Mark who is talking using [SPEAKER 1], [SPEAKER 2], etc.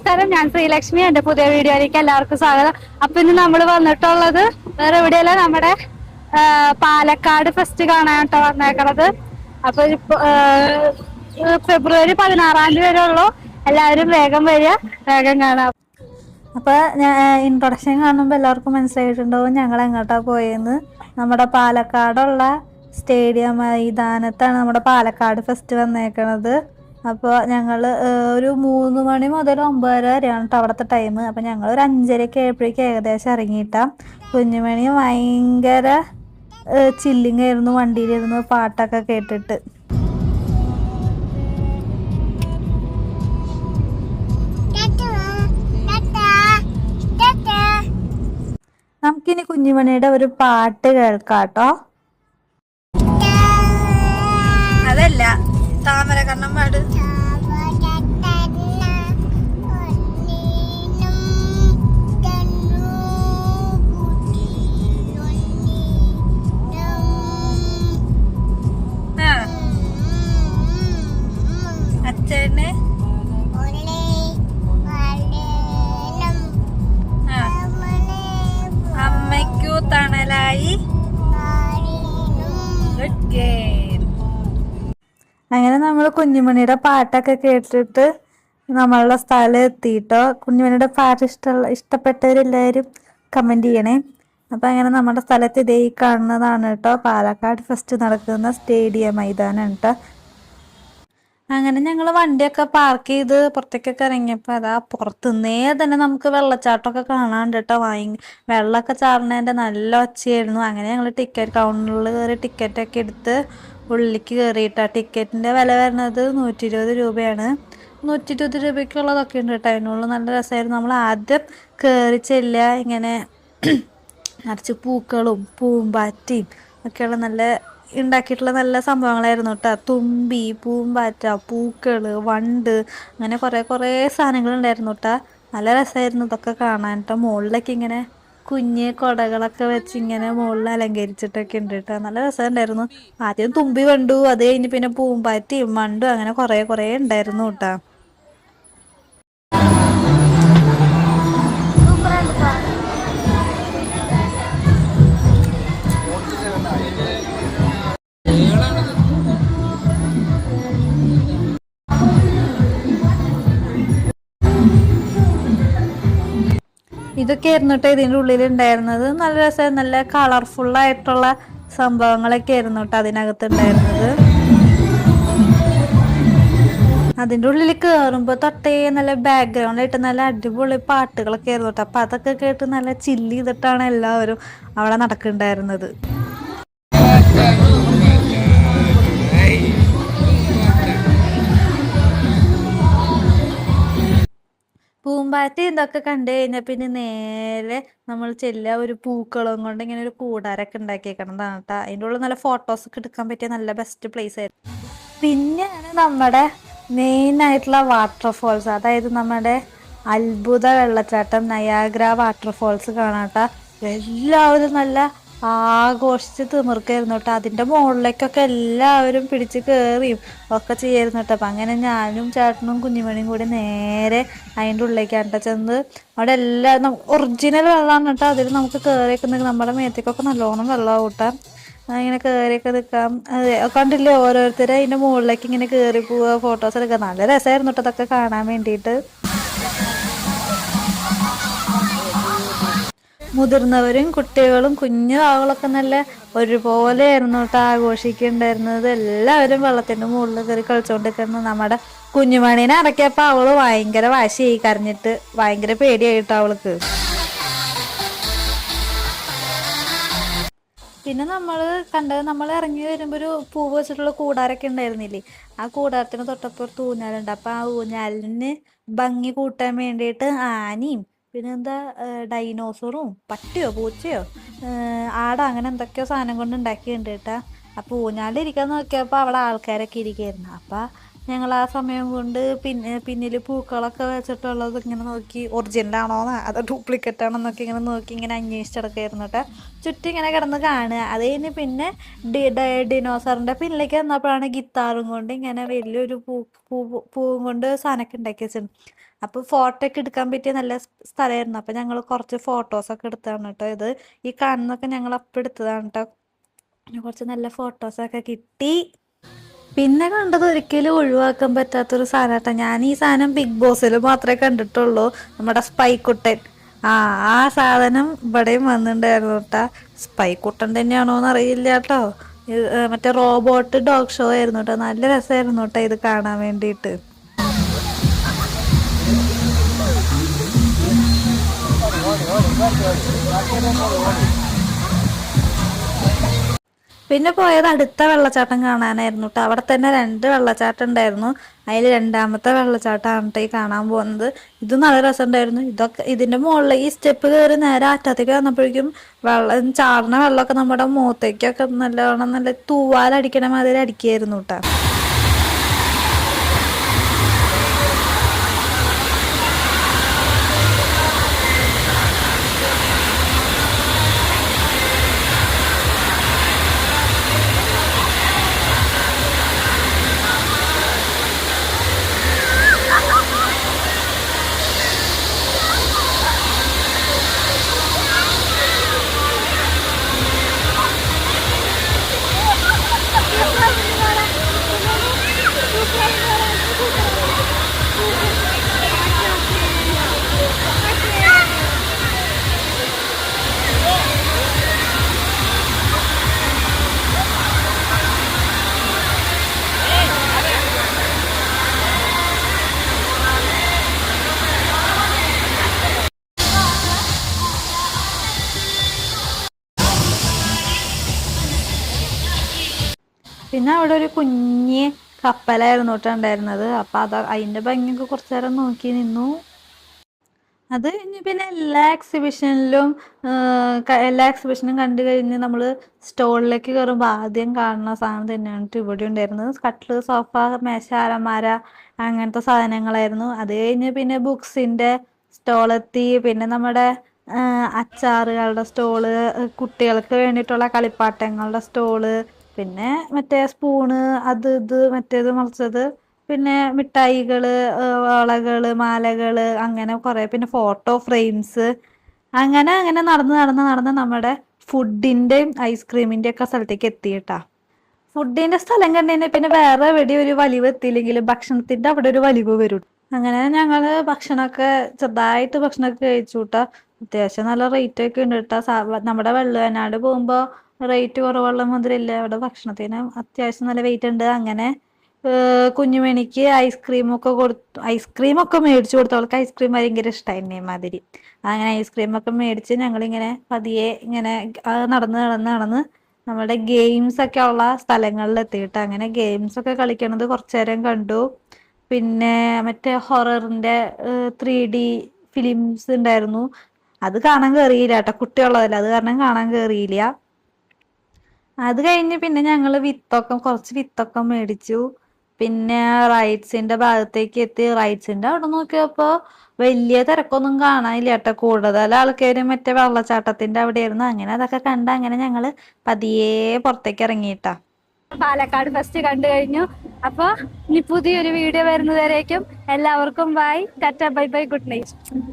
[SPEAKER 1] നമസ്കാരം, ഞാൻ ശ്രീലക്ഷ്മി. എന്റെ പുതിയ വീഡിയോയിലേക്ക് എല്ലാവർക്കും സ്വാഗതം. അപ്പൊ ഇന്ന് നമ്മൾ വന്നിട്ടുള്ളത് വേറെ എവിടെയല്ല, നമ്മുടെ പാലക്കാട് ഫെസ്റ്റ് കാണാനാട്ടോ വന്നേക്കണത്. അപ്പൊ ഇപ്പൊ ഫെബ്രുവരി 16-ാം തീയതി വരെ ഉള്ളൂ. എല്ലാവരും വേഗം വരിക, വേഗം കാണാം.
[SPEAKER 2] അപ്പോൾ ഇൻട്രൊഡക്ഷൻ കാണുമ്പോൾ എല്ലാവർക്കും മനസ്സിലായിട്ടുണ്ടാവും ഞങ്ങൾ എങ്ങോട്ടാ പോയെന്ന്. നമ്മുടെ പാലക്കാടുള്ള സ്റ്റേഡിയം മൈതാനത്താണ് നമ്മുടെ പാലക്കാട് ഫെസ്റ്റ് വന്നേക്കണത്. അപ്പോൾ ഞങ്ങൾ ഒരു 3 മണി മുതൽ 9:30 വരെയാണ് കേട്ടോ അവിടുത്തെ ടൈം. അപ്പോൾ ഞങ്ങൾ ഒരു 5:30 ആയപ്പോഴേക്കും ഏകദേശം ഇറങ്ങിയിട്ടാണ്. കുഞ്ഞുമണി ഭയങ്കര ചില്ലിങ് ആയിരുന്നു, വണ്ടിയിലിരുന്ന് പാട്ടൊക്കെ കേട്ടിട്ട്. നമുക്കിനി കുഞ്ഞുമണിയുടെ ഒരു പാട്ട് കേൾക്കാട്ടോ. അതല്ല, താമര കണ്ണം പാട്. അച്ഛന് അമ്മയ്ക്കു തണലായി. അങ്ങനെ നമ്മൾ കുഞ്ഞുമണിയുടെ പാട്ടൊക്കെ കേട്ടിട്ട് നമ്മളുടെ സ്ഥലം എത്തിയിട്ടോ. കുഞ്ഞുമണിയുടെ പാട്ട് ഇഷ്ടപ്പെട്ടവരെല്ലാവരും കമൻറ്റ് ചെയ്യണേ. അപ്പം അങ്ങനെ നമ്മുടെ സ്ഥലത്ത് ഇതേ കാണുന്നതാണ് കേട്ടോ പാലക്കാട് ഫെസ്റ്റ് നടക്കുന്ന സ്റ്റേഡിയം മൈതാനം കേട്ടോ. അങ്ങനെ ഞങ്ങൾ വണ്ടിയൊക്കെ പാർക്ക് ചെയ്ത് പുറത്തേക്കൊക്കെ ഇറങ്ങിയപ്പോൾ അതാ പുറത്തുനിന്നേ തന്നെ നമുക്ക് വെള്ളച്ചാട്ടമൊക്കെ കാണാണ്ട് കേട്ടോ. വെള്ളമൊക്കെ ചാടുന്നതിൻ്റെ നല്ല ഒച്ചയായിരുന്നു. അങ്ങനെ ഞങ്ങൾ ടിക്കറ്റ് കൗണ്ടറിൽ കയറി ടിക്കറ്റൊക്കെ എടുത്ത് ഉള്ളിലേക്ക് കയറിയിട്ടാണ്. ടിക്കറ്റിൻ്റെ വില വരുന്നത് 120 രൂപയാണ്. 120 രൂപയ്ക്കുള്ളതൊക്കെ ഉണ്ട് കേട്ടോ. അതിനുള്ള നല്ല രസമായിരുന്നു. നമ്മൾ ആദ്യം കയറി ചെല്ലുക, ഇങ്ങനെ നിറച്ച് പൂക്കളും പൂമ്പാറ്റയും ഒക്കെയുള്ള നല്ല ഉണ്ടാക്കിയിട്ടുള്ള നല്ല സംഭവങ്ങളായിരുന്നു കേട്ടോ. തുമ്പി, പൂമ്പാറ്റ, പൂക്കൾ, വണ്ട്, അങ്ങനെ കുറേ സാധനങ്ങളുണ്ടായിരുന്നു കേട്ടോ. നല്ല രസമായിരുന്നു ഇതൊക്കെ കാണാൻ കേട്ടോ. മുകളിലൊക്കെ ഇങ്ങനെ കുഞ്ഞ് കൊടകളൊക്കെ വെച്ച് ഇങ്ങനെ മുകളിൽ അലങ്കരിച്ചിട്ടൊക്കെ ഉണ്ട് കേട്ടോ. നല്ല രസമുണ്ടായിരുന്നു. ആദ്യം തുമ്പി കണ്ടു, അത് കഴിഞ്ഞ് പിന്നെ പൂമ്പാറ്റയും വണ്ടും അങ്ങനെ കുറേ ഉണ്ടായിരുന്നു കേട്ടോ. ഇതൊക്കെ ആയിരുന്നു കേട്ടോ ഇതിൻ്റെ ഉള്ളിൽ ഉണ്ടായിരുന്നത്. നല്ല രസം, നല്ല കളർഫുള്ളായിട്ടുള്ള സംഭവങ്ങളൊക്കെ ആയിരുന്നു കേട്ടോ അതിനകത്ത് ഉണ്ടായിരുന്നത്. അതിൻ്റെ ഉള്ളിൽ കയറുമ്പോൾ തൊട്ടേ നല്ല ബാക്ക്ഗ്രൗണ്ടായിട്ട് നല്ല അടിപൊളി പാട്ടുകളൊക്കെ ആയിരുന്നു കേട്ടോ. അപ്പം അതൊക്കെ കേട്ട് നല്ല ചില്ല് ചെയ്തിട്ടാണ് എല്ലാവരും അവിടെ നടക്കുന്നുണ്ടായിരുന്നത്. പൂമ്പാറ്റ ഇതൊക്കെ കണ്ടു കഴിഞ്ഞാൽ പിന്നെ നേരെ നമ്മൾ ചെല്ലുക, ഒരു പൂക്കളം കൊണ്ട് ഇങ്ങനെ ഒരു കൂടാരൊക്കെ ഉണ്ടാക്കിയേക്കണതാണ് കേട്ടോ. അതിൻ്റെ ഉള്ളിൽ നല്ല ഫോട്ടോസൊക്കെ എടുക്കാൻ പറ്റിയ നല്ല ബെസ്റ്റ് പ്ലേസ് ആയിരുന്നു. പിന്നെയാണ് നമ്മുടെ മെയിനായിട്ടുള്ള വാട്ടർഫോൾസ്, അതായത് നമ്മുടെ അത്ഭുത വെള്ളച്ചാട്ടം നയാഗ്ര വാട്ടർഫോൾസ് കാണാം കേട്ടോ. എല്ലാവരും നല്ല ആഘോഷിച്ച് തിമിർക്കായിരുന്നു കേട്ടോ. അതിൻ്റെ മുകളിലേക്കൊക്കെ എല്ലാവരും പിടിച്ച് കയറിയും ഒക്കെ ചെയ്യായിരുന്നു കേട്ടോ. അപ്പം അങ്ങനെ ഞാനും ചേട്ടനും കുഞ്ഞുമണിയും കൂടി നേരെ അതിൻ്റെ ഉള്ളിലേക്കാണ് കേട്ടോ ചെന്ന്. അവിടെ എല്ലാം ഒറിജിനൽ വെള്ളമാണ് കേട്ടോ. അതിൽ നമുക്ക് കയറിയൊക്കെ നിൽക്കാം. നമ്മുടെ മേത്തേക്കൊക്കെ നല്ലോണം വെള്ളമാവും കേട്ടോ. ഇങ്ങനെ കയറിയൊക്കെ നിൽക്കാം. കണ്ടില്ലേ ഓരോരുത്തരും അതിൻ്റെ മുകളിലേക്ക് ഇങ്ങനെ കയറി പോവുക, ഫോട്ടോസ് എടുക്കുക. നല്ല രസമായിരുന്നു കേട്ടോ അതൊക്കെ കാണാൻ വേണ്ടിയിട്ട്. മുതിർന്നവരും കുട്ടികളും കുഞ്ഞു ആളുകളൊക്കെ നല്ല ഒരുപോലെ ആയിരുന്നു കേട്ടോ ആഘോഷിക്കുന്നുണ്ടായിരുന്നത്. എല്ലാവരും വെള്ളത്തിൻ്റെ മുകളിൽ കയറി കളിച്ചുകൊണ്ടിരിക്കുന്നു. നമ്മുടെ കുഞ്ഞുമണീനെ ഇറക്കിയപ്പോൾ അവള് ഭയങ്കര വാശിയായി, കരഞ്ഞിട്ട് ഭയങ്കര പേടിയായിട്ടോ അവൾക്ക്. പിന്നെ നമ്മൾ കണ്ടത്, നമ്മൾ ഇറങ്ങി വരുമ്പോൾ ഒരു പൂവ് വെച്ചിട്ടുള്ള കൂടാരൊക്കെ ഉണ്ടായിരുന്നില്ലേ, ആ കൂടാരത്തിന് തൊട്ടപ്പുറത്ത് ഊഞ്ഞാലുണ്ട്. അപ്പം ആ ഊഞ്ഞാലിന് ഭംഗി കൂട്ടാൻ വേണ്ടിയിട്ട് ആനയും പിന്നെന്താ ഡൈനോസറും പട്ടിയോ പൂച്ചയോ ആടോ അങ്ങനെ എന്തൊക്കെയോ സാധനം കൊണ്ട് ഉണ്ടാക്കിയിട്ടുണ്ട് കേട്ടോ. അപ്പോൾ ഊഞ്ഞാലിരിക്കാൻ നോക്കിയപ്പോൾ അവിടെ ആൾക്കാരൊക്കെ ഇരിക്കുകയായിരുന്നു. അപ്പം ഞങ്ങൾ ആ സമയം കൊണ്ട് പിന്നിൽ പൂക്കളൊക്കെ വെച്ചിട്ടുള്ളത് ഇങ്ങനെ നോക്കി ഒറിജിനലാണോ അതോ ഡ്യൂപ്ലിക്കേറ്റ് ആണോ എന്നൊക്കെ ഇങ്ങനെ നോക്കി ഇങ്ങനെ അന്വേഷിച്ചെടുക്കായിരുന്നു കേട്ടോ. ചുറ്റും ഇങ്ങനെ കിടന്ന് കാണുക. അത് കഴിഞ്ഞ് പിന്നെ ഡിനോസറിൻ്റെ പിന്നിലേക്ക് വന്നപ്പോഴാണ് ഗിത്താറും കൊണ്ട് ഇങ്ങനെ വലിയൊരു പൂവും കൊണ്ട് സാധനമൊക്കെ ഉണ്ടാക്കി വെച്ചിട്ടുണ്ട്. അപ്പോൾ ഫോട്ടോ ഒക്കെ എടുക്കാൻ പറ്റിയ നല്ല സ്ഥലമായിരുന്നു. അപ്പോൾ ഞങ്ങൾ കുറച്ച് ഫോട്ടോസൊക്കെ എടുത്തതാണ് കേട്ടോ. ഇത് ഈ കാണുന്നതൊക്കെ ഞങ്ങൾ അപ്പം എടുത്തതാണ് കേട്ടോ. കുറച്ച് നല്ല ഫോട്ടോസൊക്കെ കിട്ടി. പിന്നെ കണ്ടത് ഒരിക്കലും ഒഴിവാക്കാൻ പറ്റാത്തൊരു സാധനം കേട്ടോ. ഞാൻ ഈ സാധനം ബിഗ് ബോസിൽ മാത്രമേ കണ്ടിട്ടുള്ളൂ. നമ്മുടെ സ്പൈക്കുട്ടൻ. ആ സാധനം ഇവിടെയും വന്നിട്ടുണ്ടായിരുന്നു കേട്ടോ. സ്പൈക്കുട്ടൻ തന്നെയാണോന്ന് അറിയില്ല കേട്ടോ. മറ്റേ റോബോട്ട് ഡോഗ് ഷോ ആയിരുന്നു കേട്ടോ. നല്ല രസമായിരുന്നു കേട്ടോ ഇത് കാണാൻ വേണ്ടിയിട്ട്. പിന്നെ പോയത് അടുത്ത വെള്ളച്ചാട്ടം കാണാനായിരുന്നു കേട്ടോ. അവിടെ തന്നെ 2 വെള്ളച്ചാട്ടം ഉണ്ടായിരുന്നു. അതിൽ രണ്ടാമത്തെ വെള്ളച്ചാട്ടമാണ് കേട്ടോ ഈ കാണാൻ പോകുന്നത്. ഇത് നല്ല രസമുണ്ടായിരുന്നു. ഇതിന്റെ മുകളിൽ ഈ സ്റ്റെപ്പ് കയറി നേരെ അറ്റത്തേക്ക് വന്നപ്പോഴേക്കും ചാടുന്ന വെള്ളമൊക്കെ നമ്മുടെ മുഖത്തേക്കൊക്കെ നല്ലവണ്ണം നല്ല തൂവാലടിക്കണ മാതിരി അടിക്കുകയായിരുന്നു കേട്ടോ. പിന്നെ അവിടെ ഒരു കുഞ്ഞ് കപ്പലായിരുന്നു കേട്ടോ ഉണ്ടായിരുന്നത്. അപ്പം അതിൻ്റെ ഭംഗിയൊക്കെ കുറച്ചു നേരം നോക്കി നിന്നു. അത് കഴിഞ്ഞ് പിന്നെ എല്ലാ എക്സിബിഷനും കണ്ടു കഴിഞ്ഞ് നമ്മൾ സ്റ്റോളിലേക്ക് കയറുമ്പോൾ ആദ്യം കാണുന്ന സാധനം തന്നെയാണ് ഇവിടെ ഉണ്ടായിരുന്നത്. കട്ടില്, സോഫ, മേശ, അലമാര അങ്ങനത്തെ സാധനങ്ങളായിരുന്നു. അത് കഴിഞ്ഞ് പിന്നെ ബുക്സിൻ്റെ സ്റ്റോളെത്തി. പിന്നെ നമ്മുടെ അച്ചാറുകളുടെ സ്റ്റോള്, കുട്ടികൾക്ക് വേണ്ടിയിട്ടുള്ള കളിപ്പാട്ടങ്ങളുടെ സ്റ്റോള്, പിന്നെ മറ്റേ സ്പൂണ്, അത് ഇത് മറ്റേത് മറിച്ചത്, പിന്നെ മിഠായികള്, വളകള്, മാലകള്, അങ്ങനെ കുറെ, പിന്നെ ഫോട്ടോ ഫ്രെയിംസ്, അങ്ങനെ അങ്ങനെ നടന്ന് നമ്മുടെ ഫുഡിന്റെയും ഐസ്ക്രീമിന്റെ ഒക്കെ സ്ഥലത്തേക്ക് എത്തിയിട്ടാ. ഫുഡിന്റെ സ്ഥലം കണ്ടുകഴിഞ്ഞാൽ പിന്നെ വേറെ എവിടെ ഒരു വലിവ് എത്തിയില്ലെങ്കിലും ഭക്ഷണത്തിന്റെ അവിടെ ഒരു വലിവ് വരും. അങ്ങനെ ഞങ്ങള് ഭക്ഷണമൊക്കെ കഴിച്ചു കൂട്ടാ. അത്യാവശ്യം നല്ല റേറ്റ് ഒക്കെ ഉണ്ട് കേട്ടോ. നമ്മുടെ വെള്ളവനാട് പോകുമ്പോ റേറ്റ് കുറവുള്ള മുതലില്ല. അവിടെ ഭക്ഷണത്തിന് അത്യാവശ്യം നല്ല വെയിറ്റ് ഉണ്ട്. അങ്ങനെ കുഞ്ഞുമണിക്ക് ഐസ്ക്രീമൊക്കെ മേടിച്ചു കൊടുത്തു. അവൾക്ക് ഐസ്ക്രീം ഭയങ്കര ഇഷ്ടമായി മാതിരി. അങ്ങനെ ഐസ്ക്രീമൊക്കെ മേടിച്ച് ഞങ്ങളിങ്ങനെ പതിയെ ഇങ്ങനെ നടന്ന് നമ്മുടെ ഗെയിംസ് ഒക്കെ ഉള്ള സ്ഥലങ്ങളിൽ എത്തിയിട്ട് അങ്ങനെ ഗെയിംസ് ഒക്കെ കളിക്കണത് കുറച്ചു നേരം കണ്ടു. പിന്നെ മറ്റേ ഹൊററിന്റെ 3D ഫിലിംസ് ഉണ്ടായിരുന്നു. അത് കാണാൻ കയറിയില്ല കേട്ടോ. കുട്ടിയുള്ളതല്ല, അത് കാരണം കാണാൻ കയറിയില്ല. അത് കഴിഞ്ഞ് പിന്നെ ഞങ്ങൾ കുറച്ച് വിത്തൊക്കെ മേടിച്ചു. പിന്നെ റൈഡ്സിന്റെ ഭാഗത്തേക്ക് എത്തി. റൈഡ്സിന്റെ അവിടെ നോക്കിയപ്പോ വലിയ തിരക്കൊന്നും കാണാനില്ല കേട്ടോ. കൂടുതൽ ആൾക്കാരും മറ്റേ വെള്ളച്ചാട്ടത്തിന്റെ അവിടെയായിരുന്നു. അങ്ങനെ അതൊക്കെ കണ്ട് അങ്ങനെ ഞങ്ങള് പതിയെ പുറത്തേക്ക് ഇറങ്ങിയിട്ടാ.
[SPEAKER 1] പാലക്കാട് ഫെസ്റ്റ് കണ്ടു കഴിഞ്ഞു. അപ്പൊ ഇനി പുതിയൊരു വീഡിയോ വരുന്നതുവരേക്കും എല്ലാവർക്കും bye, tata, bye bye, good night.